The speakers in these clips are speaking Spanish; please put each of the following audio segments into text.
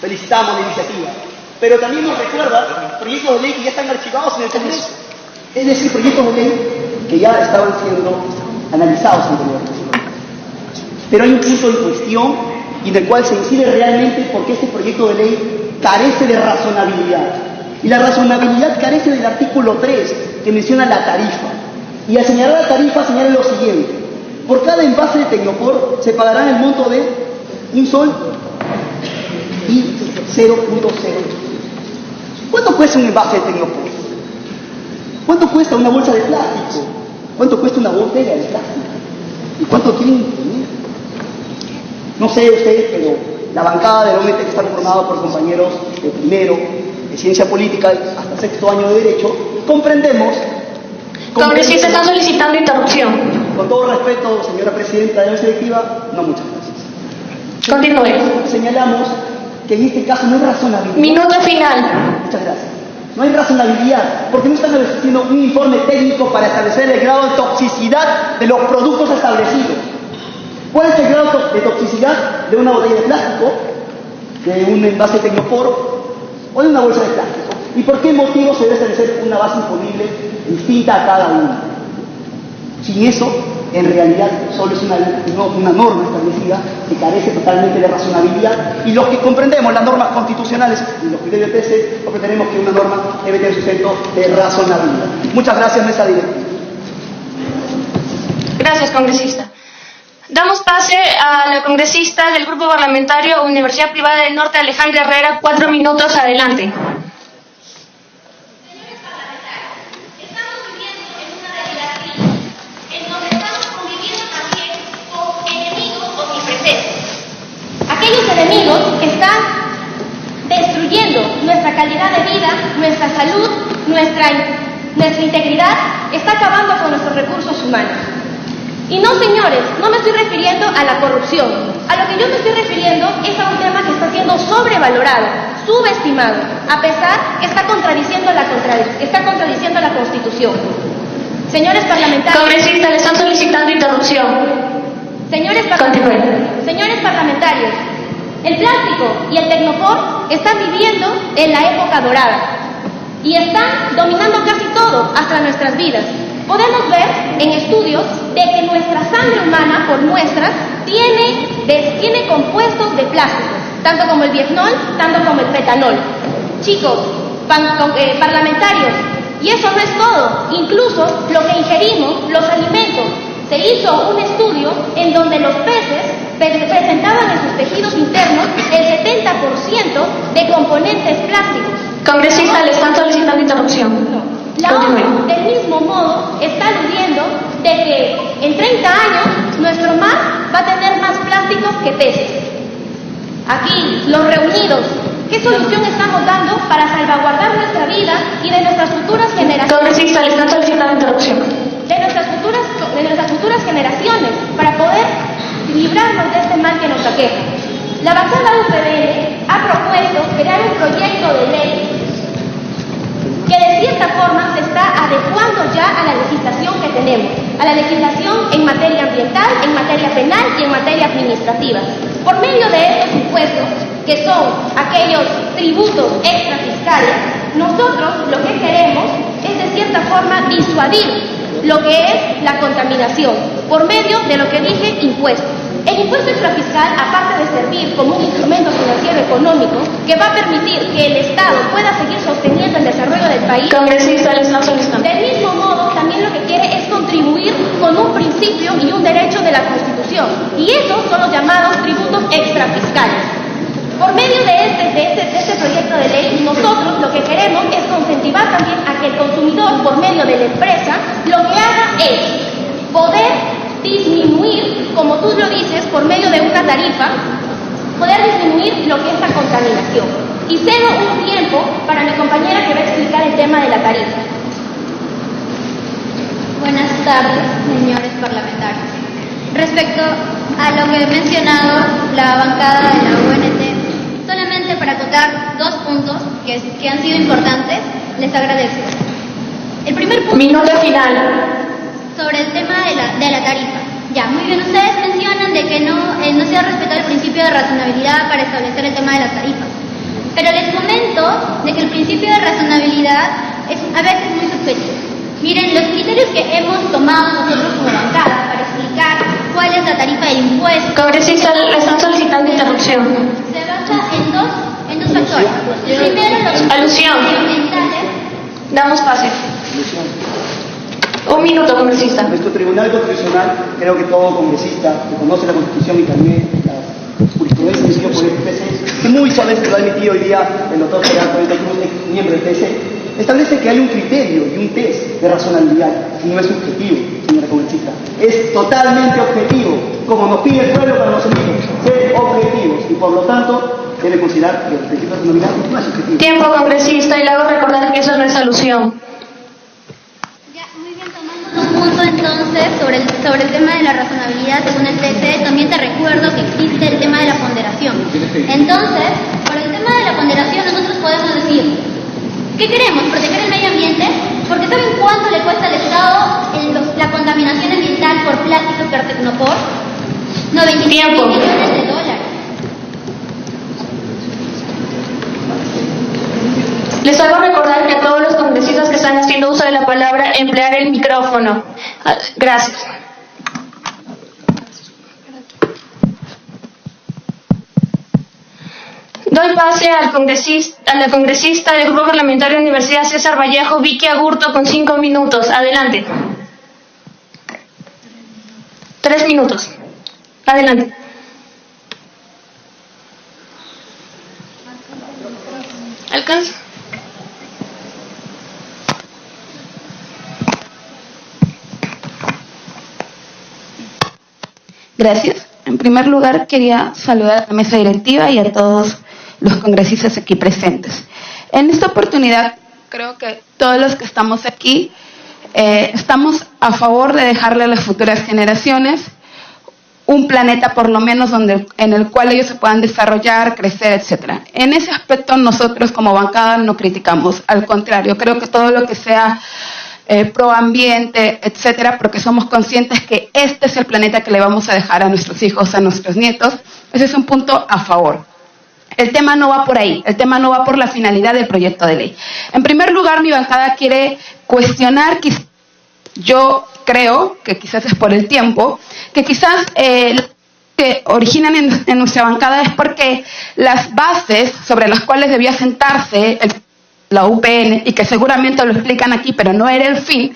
Felicitamos la iniciativa, pero también nos recuerda proyectos de ley que ya están archivados en el Congreso. Es decir, proyectos de ley que ya estaban siendo analizados anteriormente. Pero hay un punto en cuestión y en el cual se incide realmente porque este proyecto de ley carece de razonabilidad. Y la razonabilidad carece del artículo 3, que menciona la tarifa. Y al señalar la tarifa señala lo siguiente: por cada envase de Tecnopor se pagará el monto de 1 sol y 0.0. ¿Cuánto cuesta un envase de Tecnopor? ¿Cuánto cuesta una bolsa de plástico? ¿Cuánto cuesta una botella de plástico? ¿Y cuánto quieren imprimir? No sé ustedes, pero la bancada de la OMT, que está formada por compañeros de primero, de ciencia política, hasta sexto año de derecho, comprendemos. Congresista está solicitando interrupción. Con todo respeto, señora presidenta de la mesa directiva, no, muchas gracias. Continúe. Señalamos que en este caso no hay razonabilidad. Minuto final. Muchas gracias. No hay razonabilidad, porque no están haciendo un informe técnico para establecer el grado de toxicidad de los productos establecidos. ¿Cuál es el grado de toxicidad de una botella de plástico, de un envase de Tecnopor o de una bolsa de plástico? ¿Y por qué motivo se debe establecer una base imponible distinta a cada uno? Sin eso, en realidad, solo es una norma establecida que carece totalmente de razonabilidad, y los que comprendemos las normas constitucionales y los criterios de TC, comprenderemos que una norma debe tener sustento de razonabilidad. Muchas gracias, mesa directiva. Gracias, congresista. Damos pase a la congresista del Grupo Parlamentario Universidad Privada del Norte, Alejandra Herrera. 4 minutos, adelante. Aquellos enemigos están destruyendo nuestra calidad de vida, nuestra salud, nuestra integridad, está acabando con nuestros recursos humanos. Y no, señores, no me estoy refiriendo a la corrupción. A lo que yo me estoy refiriendo es a un tema que está siendo sobrevalorado, subestimado, a pesar que está contradiciendo la Constitución. Señores parlamentarios... Congresista, le están solicitando interrupción. Señores parlamentarios, el plástico y el Tecnopor están viviendo en la época dorada y están dominando casi todo, hasta nuestras vidas. Podemos ver en estudios de que nuestra sangre humana, por muestras, tiene compuestos de plásticos, tanto como el bietnol, tanto como el fetanol. Chicos, parlamentarios, y eso no es todo. Incluso lo que ingerimos, los alimentos. Se hizo un estudio en donde los peces presentaban en sus tejidos internos el 70% de componentes plásticos. Congresista, le están solicitando interrupción. La ONU, del mismo modo, está aludiendo de que en 30 años nuestro mar va a tener más plásticos que peces. Aquí, los reunidos, ¿qué solución estamos dando para salvaguardar nuestra vida y de nuestras futuras generaciones? Congresista, le están solicitando interrupción. De nuestras futuras generaciones, para poder librarnos de este mal que nos aqueja. La bancada UPDL ha propuesto crear un proyecto de ley que de cierta forma se está adecuando ya a la legislación que tenemos, a la legislación en materia ambiental, en materia penal y en materia administrativa. Por medio de estos impuestos, que son aquellos tributos extrafiscales, nosotros lo que queremos es de cierta forma disuadir lo que es la contaminación, por medio de lo que dije, impuestos. El impuesto extrafiscal, aparte de servir como un instrumento financiero económico que va a permitir que el Estado pueda seguir sosteniendo el desarrollo del país, congresista, le están solicitando. Del mismo modo, también lo que quiere es contribuir con un principio y un derecho de la Constitución, y esos son los llamados tributos extrafiscales. Por medio de este proyecto de ley, nosotros lo que queremos es incentivar también a que el consumidor, por medio de la empresa, lo que haga es poder disminuir, como tú lo dices, por medio de una tarifa, poder disminuir lo que es la contaminación. Y cedo un tiempo para mi compañera que va a explicar el tema de la tarifa. Buenas tardes, señores parlamentarios. Respecto a lo que he mencionado la bancada de la UNT, solamente para acotar 2 puntos que han sido importantes, les agradezco. El primer punto... Minuto final. Sobre el tema de la tarifa. Ya, muy bien, ustedes mencionan de que no se ha respetado el principio de razonabilidad para establecer el tema de las tarifas. Pero les comento de que el principio de razonabilidad es a veces muy subjetivo. Miren, los criterios que hemos tomado nosotros como bancada para explicar cuál es la tarifa del impuesto... Congresista, le están solicitando interrupción. Se basa en dos factores. Primero, los Alusión. ambientales. Damos pase. Un minuto, congresista. Nuestro Tribunal Constitucional, creo que todo congresista que conoce la Constitución y también la jurisprudencia emitida por el TC, que muy suavemente lo ha emitido hoy día el doctor Gerardo, miembro del TC, establece que hay un criterio y un test de razonabilidad, y no es subjetivo, señora congresista, es totalmente objetivo, como nos pide el pueblo para los enemigos, ser objetivos, y por lo tanto debe considerar que el principio de razonabilidad no es subjetivo. Tiempo, congresista, y le hago recordar que eso no es alusión. Ya, muy bien, tomando tu punto entonces sobre el tema de la razonabilidad según el TC, también te recuerdo que existe el tema de la ponderación. Entonces, por el tema de la ponderación nosotros podemos decir, ¿qué queremos? ¿Proteger el medio ambiente? Porque ¿saben cuánto le cuesta al Estado la contaminación ambiental por plásticos que Tecnopor? 95 millones de dólares. Les hago recordar que a todos los congresistas que están haciendo uso de la palabra, emplear el micrófono. Gracias. Doy pase a la congresista del Grupo Parlamentario Universidad César Vallejo, Vicky Agurto, con 5 minutos. Adelante. 3 minutos. Adelante. ¿Alcanza? Gracias. En primer lugar, quería saludar a la mesa directiva y a todos los congresistas aquí presentes. En esta oportunidad, creo que todos los que estamos aquí estamos a favor de dejarle a las futuras generaciones un planeta por lo menos en el cual ellos se puedan desarrollar, crecer, etcétera. En ese aspecto nosotros como bancada no criticamos, al contrario, creo que todo lo que sea pro ambiente, etcétera, porque somos conscientes que este es el planeta que le vamos a dejar a nuestros hijos, a nuestros nietos. Ese es un punto a favor. El tema no va por ahí, el tema no va por la finalidad del proyecto de ley. En primer lugar, mi bancada quiere cuestionar, yo creo que quizás es por el tiempo, que quizás que originan en nuestra bancada es porque las bases sobre las cuales debía sentarse la UPN, y que seguramente lo explican aquí, pero no era el fin,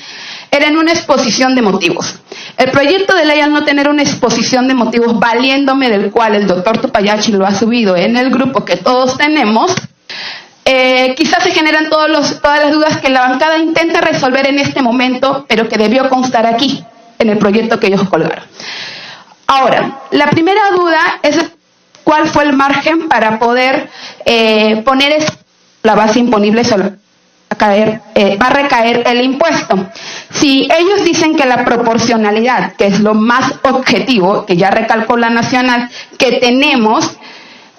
era en una exposición de motivos. El proyecto de ley, al no tener una exposición de motivos, valiéndome del cual el doctor Tupayachi lo ha subido en el grupo que todos tenemos, quizás se generan todas las dudas que la bancada intenta resolver en este momento, pero que debió constar aquí, en el proyecto que ellos colgaron. Ahora, la primera duda es cuál fue el margen para poder poner la base imponible sobre va a recaer el impuesto. Si ellos dicen que la proporcionalidad, que es lo más objetivo, que ya recalcó la nacional, que tenemos,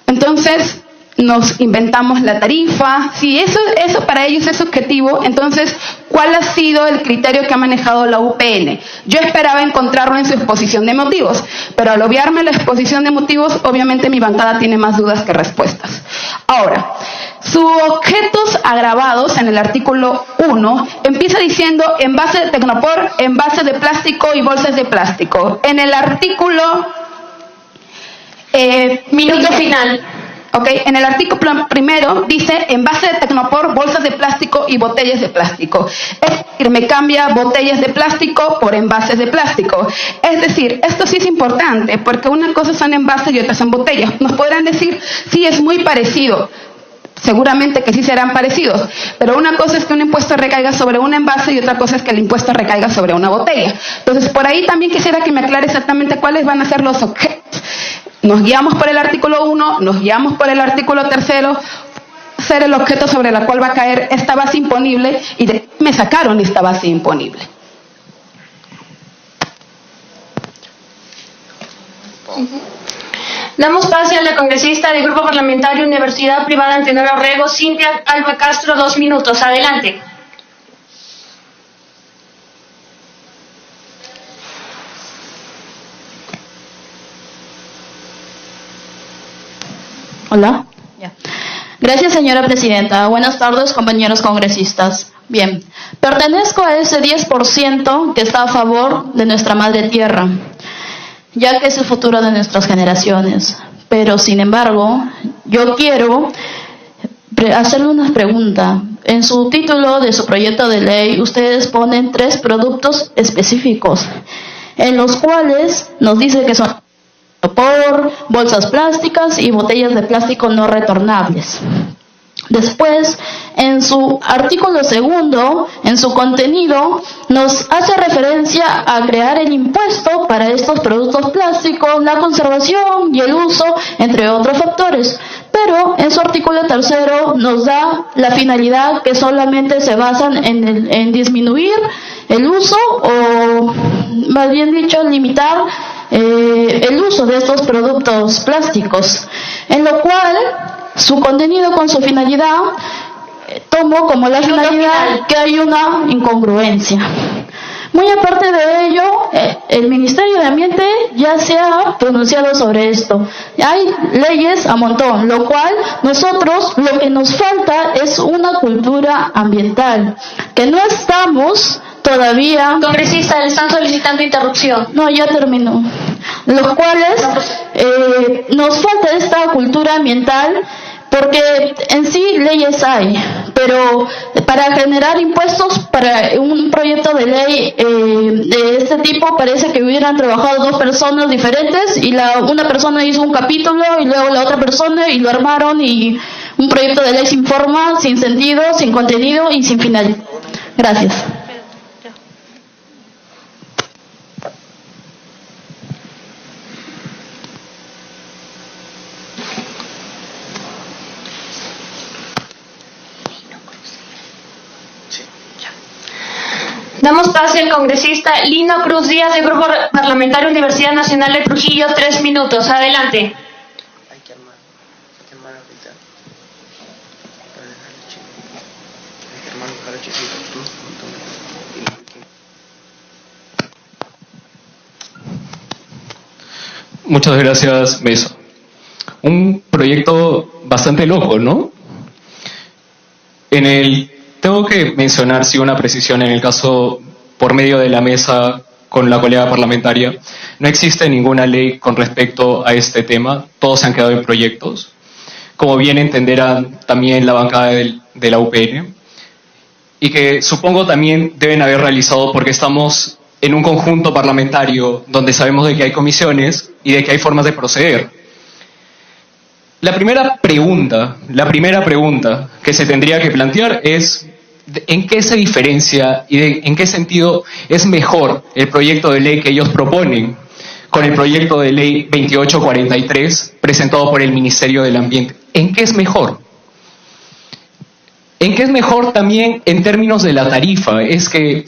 entonces nos inventamos la tarifa. Si eso para ellos es objetivo, entonces, ¿cuál ha sido el criterio que ha manejado la UPN? Yo esperaba encontrarlo en su exposición de motivos, pero al obviarme la exposición de motivos, obviamente mi bancada tiene más dudas que respuestas. Ahora, sus objetos agravados en el artículo 1 empieza diciendo envase de Tecnopor, envase de plástico y bolsas de plástico. En el artículo minuto final. Okay. En el artículo primero dice envase de Tecnopor, bolsas de plástico y botellas de plástico. Es decir, me cambia botellas de plástico por envases de plástico. Es decir, esto sí es importante, porque una cosa son envases y otras son botellas. Nos podrán decir, sí, es muy parecido. Seguramente que sí serán parecidos, pero una cosa es que un impuesto recaiga sobre un envase y otra cosa es que el impuesto recaiga sobre una botella. Entonces, por ahí también quisiera que me aclare exactamente cuáles van a ser los objetos. Nos guiamos por el artículo 1, nos guiamos por el artículo 3, ser el objeto sobre el cual va a caer esta base imponible, y de qué me sacaron esta base imponible. Damos pase a la congresista del Grupo Parlamentario Universidad Privada Antenor Orrego, Cintia Alba Castro, 2 minutos. Adelante. Hola. Ya. Gracias, señora presidenta. Buenas tardes, compañeros congresistas. Bien, pertenezco a ese 10% que está a favor de nuestra madre tierra, ya que es el futuro de nuestras generaciones. Pero, sin embargo, yo quiero hacerle una pregunta. En su título de su proyecto de ley, ustedes ponen 3 productos específicos, en los cuales nos dice que son por bolsas plásticas y botellas de plástico no retornables. Después, en su artículo 2, en su contenido, nos hace referencia a crear el impuesto para estos productos plásticos, la conservación y el uso, entre otros factores. Pero en su artículo 3 nos da la finalidad que solamente se basan en disminuir el uso, o más bien dicho, limitar el uso de estos productos plásticos, en lo cual su contenido con su finalidad tomo como la finalidad que hay una incongruencia. Muy aparte de ello, el Ministerio de Ambiente ya se ha pronunciado sobre esto. Hay leyes a montón, lo cual nosotros lo que nos falta es una cultura ambiental, que no estamos todavía. Congresista, le están solicitando interrupción. No, ya terminó. Los cuales nos falta esta cultura ambiental, porque en sí leyes hay, pero para generar impuestos para un proyecto de ley de este tipo parece que hubieran trabajado 2 personas diferentes, y una persona hizo un capítulo y luego la otra persona, y lo armaron, y un proyecto de ley sin forma, sin sentido, sin contenido y sin finalidad. Gracias. Damos pase al congresista Lino Cruz Díaz, del Grupo Parlamentario Universidad Nacional de Trujillo. 3 minutos. Adelante. Hay que armar ahorita. Hay que armar los chiquitos. Muchas gracias, Mesa. Un proyecto bastante loco, ¿no? Tengo que mencionar, sí, una precisión en el caso, por medio de la mesa con la colega parlamentaria. No existe ninguna ley con respecto a este tema, todos se han quedado en proyectos, como bien entenderán también la bancada de la UPN, y que supongo también deben haber realizado porque estamos en un conjunto parlamentario donde sabemos de que hay comisiones y de que hay formas de proceder. La primera pregunta que se tendría que plantear es ¿en qué se diferencia y en qué sentido es mejor el proyecto de ley que ellos proponen con el proyecto de ley 2843 presentado por el Ministerio del Ambiente? ¿En qué es mejor? ¿En qué es mejor también en términos de la tarifa? Es que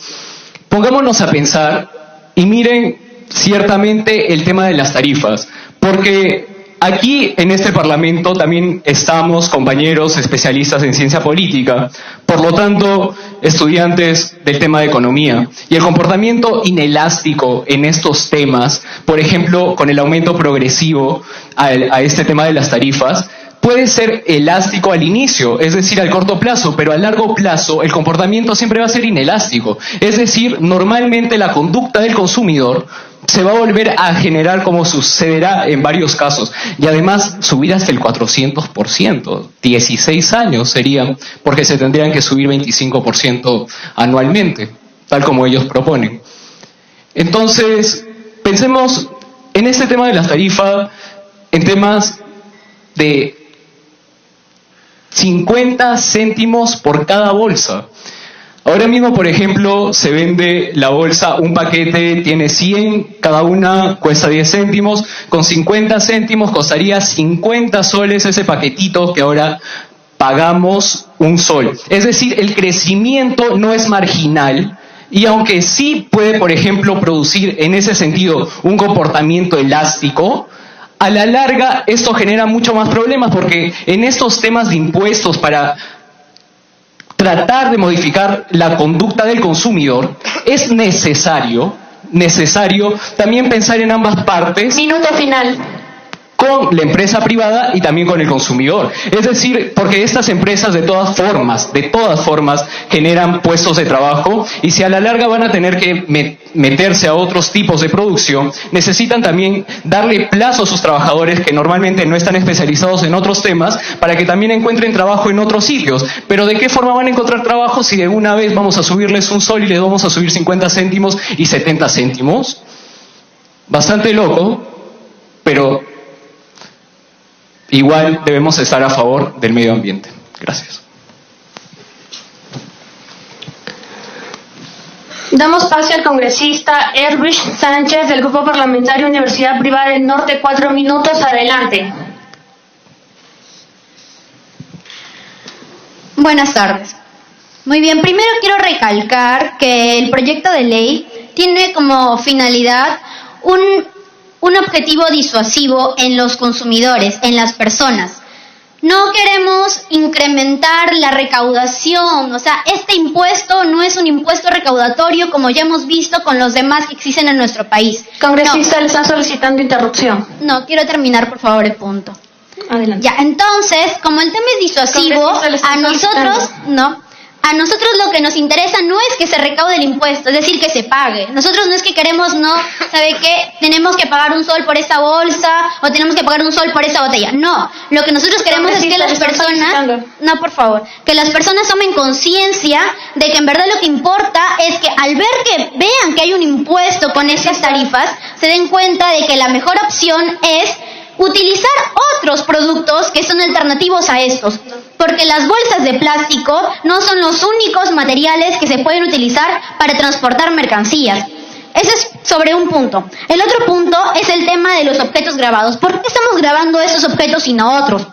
pongámonos a pensar y miren ciertamente el tema de las tarifas, porque aquí en este Parlamento también estamos compañeros especialistas en ciencia política, por lo tanto estudiantes del tema de economía, y el comportamiento inelástico en estos temas, por ejemplo con el aumento progresivo a este tema de las tarifas, puede ser elástico al inicio, es decir, al corto plazo, pero a largo plazo el comportamiento siempre va a ser inelástico. Es decir, normalmente la conducta del consumidor se va a volver a generar como sucederá en varios casos. Y además subir hasta el 400%, 16 años serían, porque se tendrían que subir 25% anualmente, tal como ellos proponen. Entonces, pensemos en este tema de las tarifas, en temas de 50 céntimos por cada bolsa. Ahora mismo, por ejemplo, se vende la bolsa, un paquete tiene 100, cada una cuesta 10 céntimos, con 50 céntimos costaría 50 soles ese paquetito que ahora pagamos 1 sol. Es decir, el crecimiento no es marginal, y aunque sí puede, por ejemplo, producir en ese sentido un comportamiento elástico, a la larga esto genera mucho más problemas, porque en estos temas de impuestos para tratar de modificar la conducta del consumidor es necesario también pensar en ambas partes. Minuto final. con la empresa privada y también con el consumidor. Es decir, porque estas empresas de todas formas generan puestos de trabajo, y si a la larga van a tener que meterse a otros tipos de producción, necesitan también darle plazo a sus trabajadores que normalmente no están especializados en otros temas, para que también encuentren trabajo en otros sitios. Pero ¿de qué forma van a encontrar trabajo si de una vez vamos a subirles un sol y les vamos a subir 50 céntimos y 70 céntimos? Bastante loco, pero igual debemos estar a favor del medio ambiente. Gracias. Damos pase al congresista Erwin Sánchez del Grupo Parlamentario Universidad Privada del Norte. 4 minutos, adelante. Buenas tardes. Muy bien, primero quiero recalcar que el proyecto de ley tiene como finalidad un objetivo disuasivo en los consumidores, en las personas. No queremos incrementar la recaudación, o sea, este impuesto no es un impuesto recaudatorio como ya hemos visto con los demás que existen en nuestro país. Congresista, No. le están solicitando interrupción. No, quiero terminar, por favor, el punto. Adelante. Ya, entonces, como el tema es disuasivo, Congresista, le están a nosotros lo que nos interesa no es que se recaude el impuesto, es decir, que se pague. Nosotros no es que queremos, ¿sabe qué? Tenemos que pagar un sol por esa bolsa o tenemos que pagar un sol por esa botella. No, lo que nosotros queremos es que las personas, que las personas tomen conciencia de que en verdad lo que importa es que al vean que hay un impuesto con esas tarifas, se den cuenta de que la mejor opción es utilizar otros productos que son alternativos a estos, porque las bolsas de plástico no son los únicos materiales que se pueden utilizar para transportar mercancías. Ese es sobre un punto. El otro punto es el tema de los objetos grabados. ¿Por qué estamos grabando esos objetos y no otros?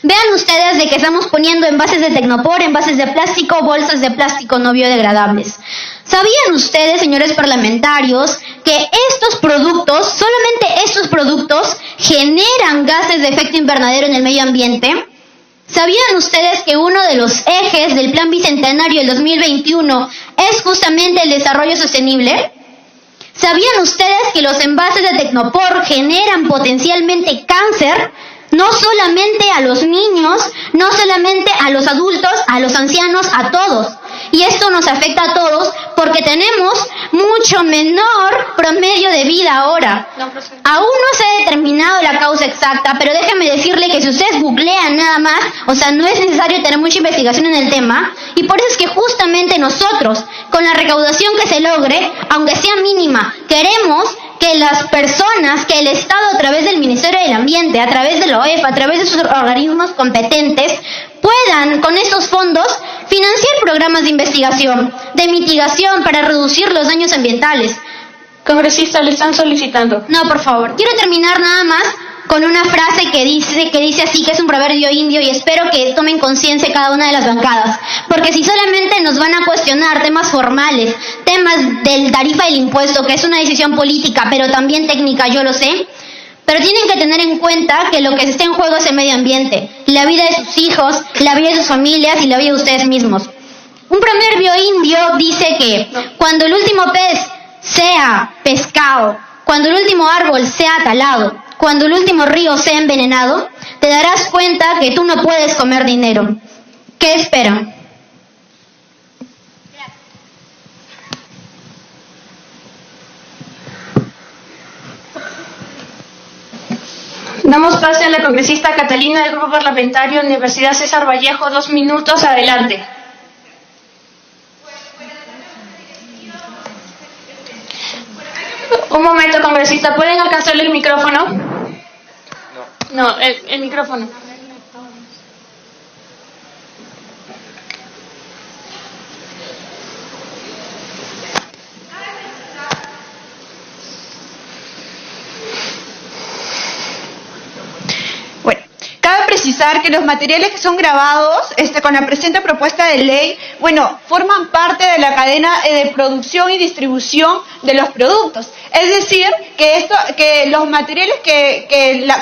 Vean ustedes de que estamos poniendo envases de Tecnopor, envases de plástico, bolsas de plástico no biodegradables. ¿Sabían ustedes, señores parlamentarios, que estos productos, solamente estos productos, generan gases de efecto invernadero en el medio ambiente? ¿Sabían ustedes que uno de los ejes del Plan Bicentenario del 2021 es justamente el desarrollo sostenible? ¿Sabían ustedes que los envases de Tecnopor generan potencialmente cáncer? No solamente a los niños, no solamente a los adultos, a los ancianos, a todos. Y esto nos afecta a todos porque tenemos mucho menor promedio de vida ahora. Aún no se ha determinado la causa exacta, pero déjenme decirle que si ustedes googlean nada más, o sea, no es necesario tener mucha investigación en el tema, y por eso es que justamente nosotros, con la recaudación que se logre, aunque sea mínima, queremos que las personas, que el Estado a través del Ministerio del Ambiente, a través de la OEF, a través de sus organismos competentes, puedan con estos fondos financiar programas de investigación, de mitigación para reducir los daños ambientales. Congresista, le están solicitando. No, por favor. Quiero terminar nada más con una frase que dice así, que es un proverbio indio, y espero que tomen conciencia cada una de las bancadas, porque si solamente nos van a cuestionar temas formales, temas del tarifa del impuesto, que es una decisión política, pero también técnica, yo lo sé, pero tienen que tener en cuenta que lo que está en juego es el medio ambiente, la vida de sus hijos, la vida de sus familias y la vida de ustedes mismos. Un proverbio indio dice que cuando el último pez sea pescado, cuando el último árbol sea talado, cuando el último río sea envenenado, te darás cuenta que tú no puedes comer dinero. ¿Qué esperan? Damos pase a la congresista Catalina del Grupo Parlamentario Universidad César Vallejo. 2 minutos, adelante. Un momento, congresista, ¿pueden alcanzarle el micrófono? No, el micrófono. Bueno, cabe precisar que los materiales que son grabados con la presente propuesta de ley, forman parte de la cadena de producción y distribución de los productos. Es decir, que los materiales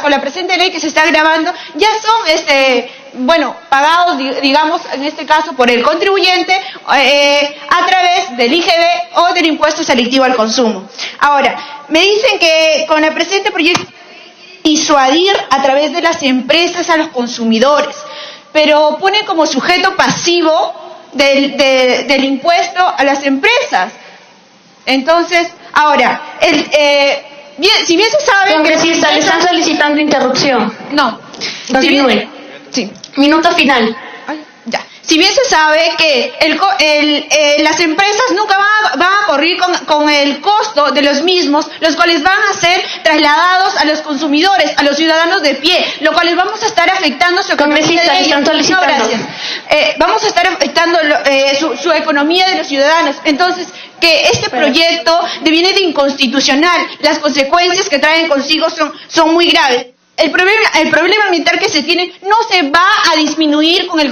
con la presente ley que se está grabando ya son pagados, digamos, en este caso por el contribuyente a través del IGB o del impuesto selectivo al consumo. Ahora, me dicen que con el presente proyecto disuadir a través de las empresas a los consumidores, pero pone como sujeto pasivo del impuesto a las empresas. Entonces, ahora, si bien se sabe... Congresista, le están solicitando interrupción. No. Continúe. Sí. Minuto final. Ya. Si bien se sabe que las empresas nunca van a correr con el costo de los mismos, los cuales van a ser trasladados a los consumidores, a los ciudadanos de pie, lo cual les vamos a estar afectando su economía. Congresista, le están solicitando. No, gracias. Vamos a estar afectando su economía de los ciudadanos. Entonces, que este proyecto deviene de inconstitucional. Las consecuencias que traen consigo son muy graves. El problema ambiental que se tiene no se va a disminuir con el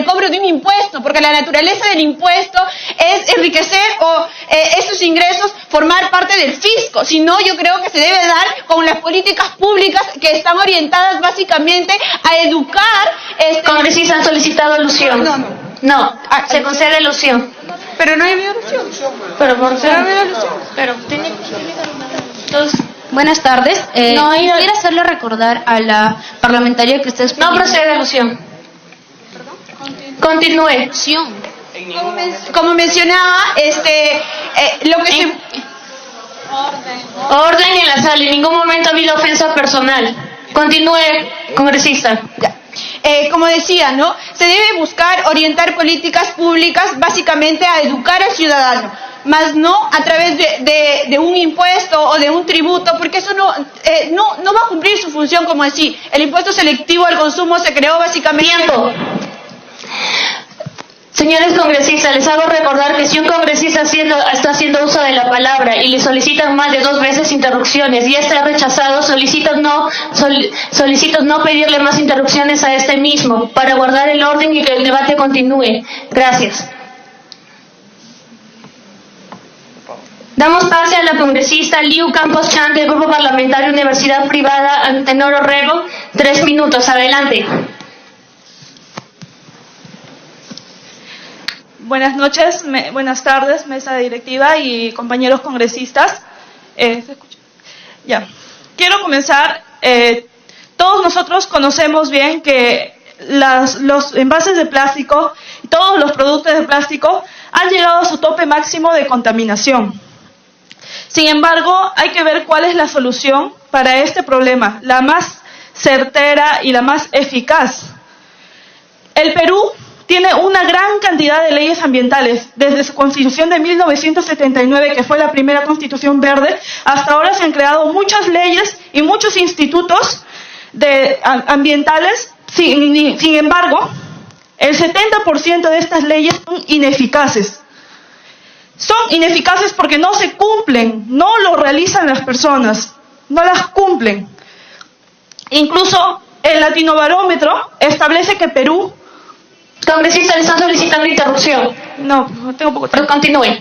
cobro de un impuesto, porque la naturaleza del impuesto es enriquecer esos ingresos, formar parte del fisco, sino yo creo que se debe dar con las políticas públicas que están orientadas básicamente a educar. Congresista, han solicitado alusión. No, se concede alusión. Pero no hay alusión. Pero por qué? No hay alusión. Pero tiene entonces. Buenas tardes. Quisiera hacerle recordar a la parlamentaria que usted... No procede alusión. Continúe. Como mencionaba, lo que se... Orden en la sala. En ningún momento ha habido ofensa personal. Continúe, congresista. Ya. Como decía, ¿no? Se debe buscar orientar políticas públicas básicamente a educar al ciudadano, más no a través de un impuesto o de un tributo, porque eso no va a cumplir su función, como decir, el impuesto selectivo al consumo se creó básicamente... Tiempo. Señores congresistas, les hago recordar que si un congresista está haciendo uso de la palabra y le solicitan más de 2 veces interrupciones y está rechazado, solicito no pedirle más interrupciones a este mismo para guardar el orden y que el debate continúe. Gracias. Damos pase a la congresista Liu Campos Chan del Grupo Parlamentario Universidad Privada Antenor Orrego. 3 minutos. Adelante. Buenas noches, buenas tardes, mesa directiva y compañeros congresistas. ¿Se escucha? Ya. Quiero comenzar. Todos nosotros conocemos bien que los envases de plástico y todos los productos de plástico han llegado a su tope máximo de contaminación. Sin embargo, hay que ver cuál es la solución para este problema, la más certera y la más eficaz. El Perú tiene una gran cantidad de leyes ambientales. Desde su constitución de 1979, que fue la primera constitución verde, hasta ahora se han creado muchas leyes y muchos institutos ambientales. Sin embargo, el 70% de estas leyes son ineficaces. Son ineficaces porque no se cumplen, no lo realizan las personas, no las cumplen. Incluso el Latinobarómetro establece que Perú... Congresista, le están solicitando interrupción. No, tengo poco tiempo. Pero continúe.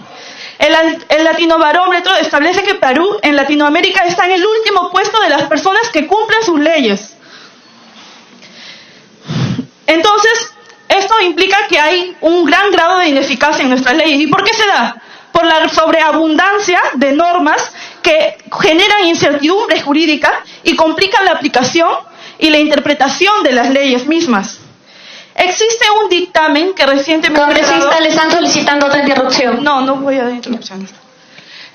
El Latinobarómetro establece que Perú en Latinoamérica está en el último puesto de las personas que cumplen sus leyes. Entonces, esto implica que hay un gran grado de ineficacia en nuestras leyes. ¿Y por qué se da? Por la sobreabundancia de normas que generan incertidumbre jurídica y complican la aplicación y la interpretación de las leyes mismas. Existe un dictamen que recientemente... Congresista, le están solicitando otra interrupción. No voy a dar interrupciones.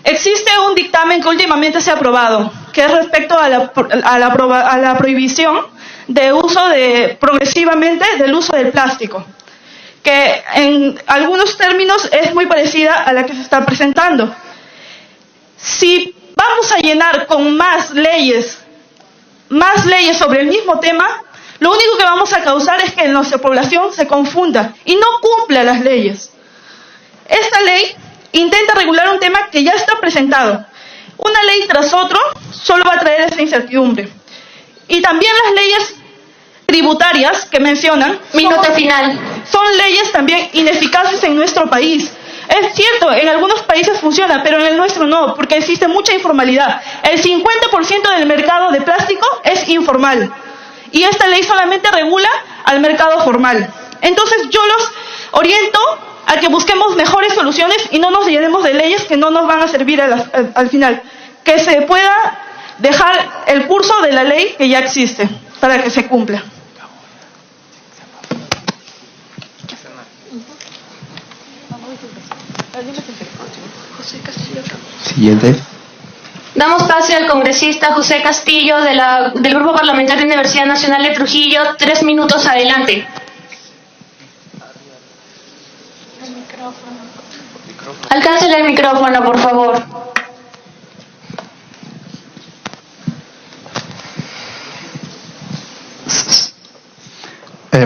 Existe un dictamen que últimamente se ha aprobado, que es respecto a la prohibición de uso progresivamente del uso del plástico, que en algunos términos es muy parecida a la que se está presentando. Si vamos a llenar con más leyes sobre el mismo tema, lo único que vamos a causar es que nuestra población se confunda y no cumpla las leyes. Esta ley intenta regular un tema que ya está presentado. Una ley tras otro solo va a traer esa incertidumbre. Y también las leyes tributarias que mencionan... Minuto final. Son leyes también ineficaces en nuestro país. Es cierto, en algunos países funciona, pero en el nuestro no, porque existe mucha informalidad. El 50% del mercado de plástico es informal. Y esta ley solamente regula al mercado formal. Entonces yo los oriento a que busquemos mejores soluciones y no nos llenemos de leyes que no nos van a servir al final. Que se pueda dejar el curso de la ley que ya existe para que se cumpla. Siguiente. Damos pase al congresista José Castillo del Grupo Parlamentario Universidad Nacional de Trujillo. 3 minutos, adelante. Alcáncele el micrófono, por favor.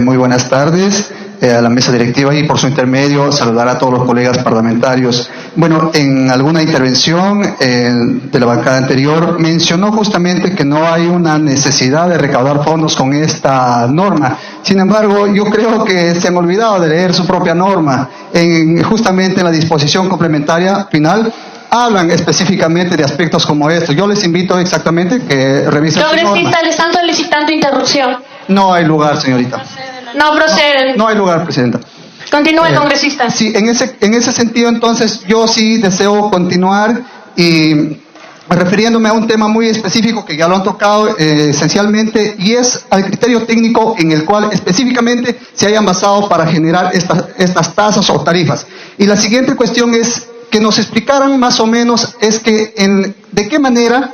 Muy buenas tardes a la mesa directiva y por su intermedio saludar a todos los colegas parlamentarios. Bueno, en alguna intervención de la bancada anterior mencionó justamente que no hay una necesidad de recaudar fondos con esta norma. Sin embargo, yo creo que se han olvidado de leer su propia norma. Justamente en la disposición complementaria final hablan específicamente de aspectos como estos. Yo les invito exactamente que revisen su norma. Congresista, le están solicitando interrupción. No hay lugar, señorita. No procede. No hay lugar, presidenta. Continúe, congresista. Sí, en ese sentido, entonces, yo sí deseo continuar y refiriéndome a un tema muy específico que ya lo han tocado esencialmente, y es al criterio técnico en el cual específicamente se hayan basado para generar estas tasas o tarifas. Y la siguiente cuestión es que nos explicaran más o menos es que de qué manera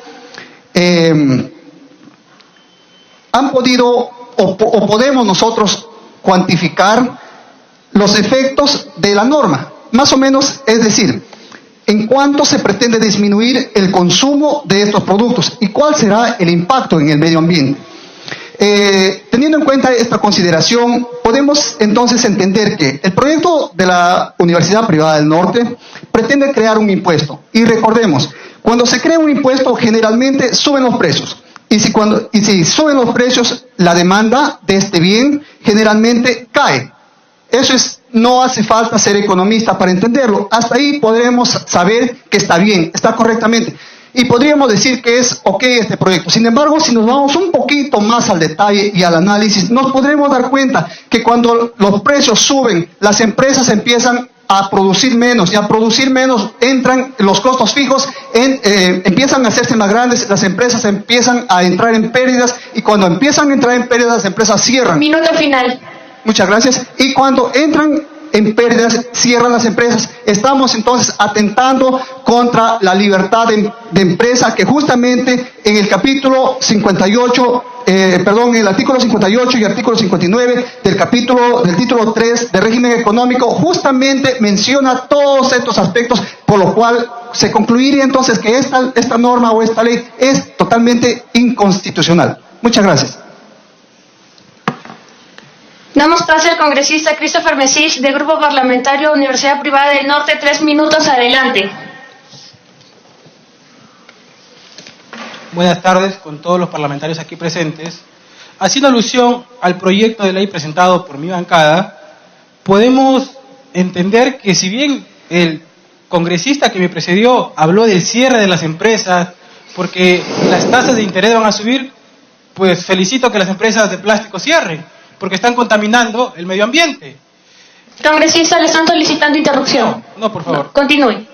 han podido o podemos nosotros cuantificar los efectos de la norma, más o menos, es decir, en cuánto se pretende disminuir el consumo de estos productos y cuál será el impacto en el medio ambiente. Teniendo en cuenta esta consideración, podemos entonces entender que el proyecto de la Universidad Privada del Norte pretende crear un impuesto. Y recordemos, cuando se crea un impuesto, generalmente suben los precios. Y si suben los precios, la demanda de este bien generalmente cae. Eso no hace falta ser economista para entenderlo. Hasta ahí podremos saber que está bien, está correctamente. Y podríamos decir que es ok este proyecto. Sin embargo, si nos vamos un poquito más al detalle y al análisis, nos podremos dar cuenta que cuando los precios suben, las empresas empiezan a producir menos, y a producir menos entran los costos fijos, empiezan a hacerse más grandes, las empresas empiezan a entrar en pérdidas, y cuando empiezan a entrar en pérdidas, las empresas cierran. Minuto final. Muchas gracias. Y cuando entran en pérdidas, cierran las empresas. Estamos entonces atentando contra la libertad de empresa, que justamente en el capítulo 58, en el artículo 58 y artículo 59 del título 3 de régimen económico, justamente menciona todos estos aspectos, por lo cual se concluiría entonces que esta norma o esta ley es totalmente inconstitucional. Muchas gracias. Damos pase al congresista Christopher Mesich, del Grupo Parlamentario Universidad Privada del Norte. 3 minutos, adelante. Buenas tardes con todos los parlamentarios aquí presentes. Haciendo alusión al proyecto de ley presentado por mi bancada, podemos entender que si bien el congresista que me precedió habló del cierre de las empresas porque las tasas de interés van a subir, pues felicito que las empresas de plástico cierren, porque están contaminando el medio ambiente. Congresista, le están solicitando interrupción. No, por favor. No, continúe.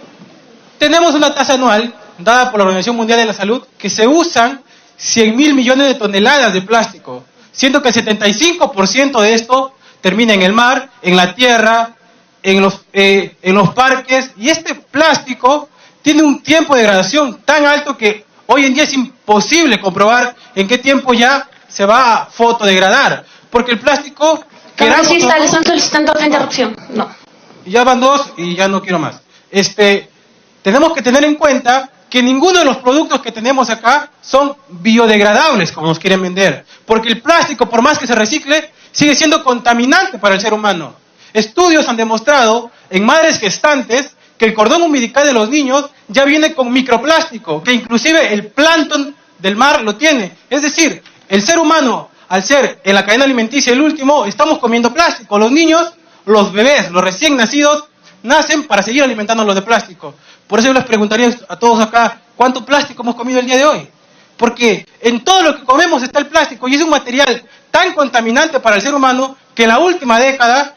Tenemos una tasa anual dada por la Organización Mundial de la Salud que se usan 100.000 millones de toneladas de plástico, siendo que el 75% de esto termina en el mar, en la tierra, en los parques, y este plástico tiene un tiempo de degradación tan alto que hoy en día es imposible comprobar en qué tiempo ya se va a fotodegradar. Porque el plástico... Congresista, le están solicitando otra interrupción. No. Ya van 2 y ya no quiero más. Tenemos que tener en cuenta que ninguno de los productos que tenemos acá son biodegradables, como nos quieren vender. Porque el plástico, por más que se recicle, sigue siendo contaminante para el ser humano. Estudios han demostrado en madres gestantes que el cordón umbilical de los niños ya viene con microplástico, que inclusive el plancton del mar lo tiene. Es decir, el ser humano, al ser en la cadena alimenticia el último, estamos comiendo plástico. Los niños, los bebés, los recién nacidos, nacen para seguir alimentándolos de plástico. Por eso yo les preguntaría a todos acá, ¿cuánto plástico hemos comido el día de hoy? Porque en todo lo que comemos está el plástico, y es un material tan contaminante para el ser humano que en la última década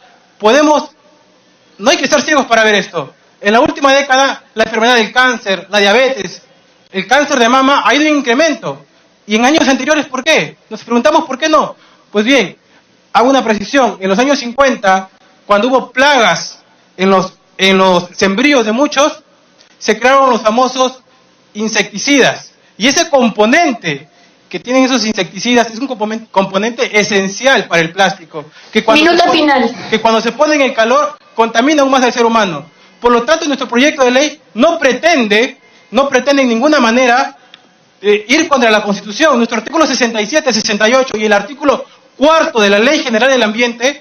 no hay que estar ciegos para ver esto. En la última década, la enfermedad del cáncer, la diabetes el cáncer de mama ha ido en incremento. Y en años anteriores, ¿por qué? Nos preguntamos por qué no. Pues bien, hago una precisión. En los años 50, cuando hubo plagas en los sembríos de muchos, se crearon los famosos insecticidas. Y ese componente que tienen esos insecticidas es un componente esencial para el plástico. Que cuando se pone en el calor, contamina aún más al ser humano. Por lo tanto, nuestro proyecto de ley no pretende en ninguna manera ir contra la Constitución. Nuestro artículo 67, 68 y el artículo 4 de la Ley General del Ambiente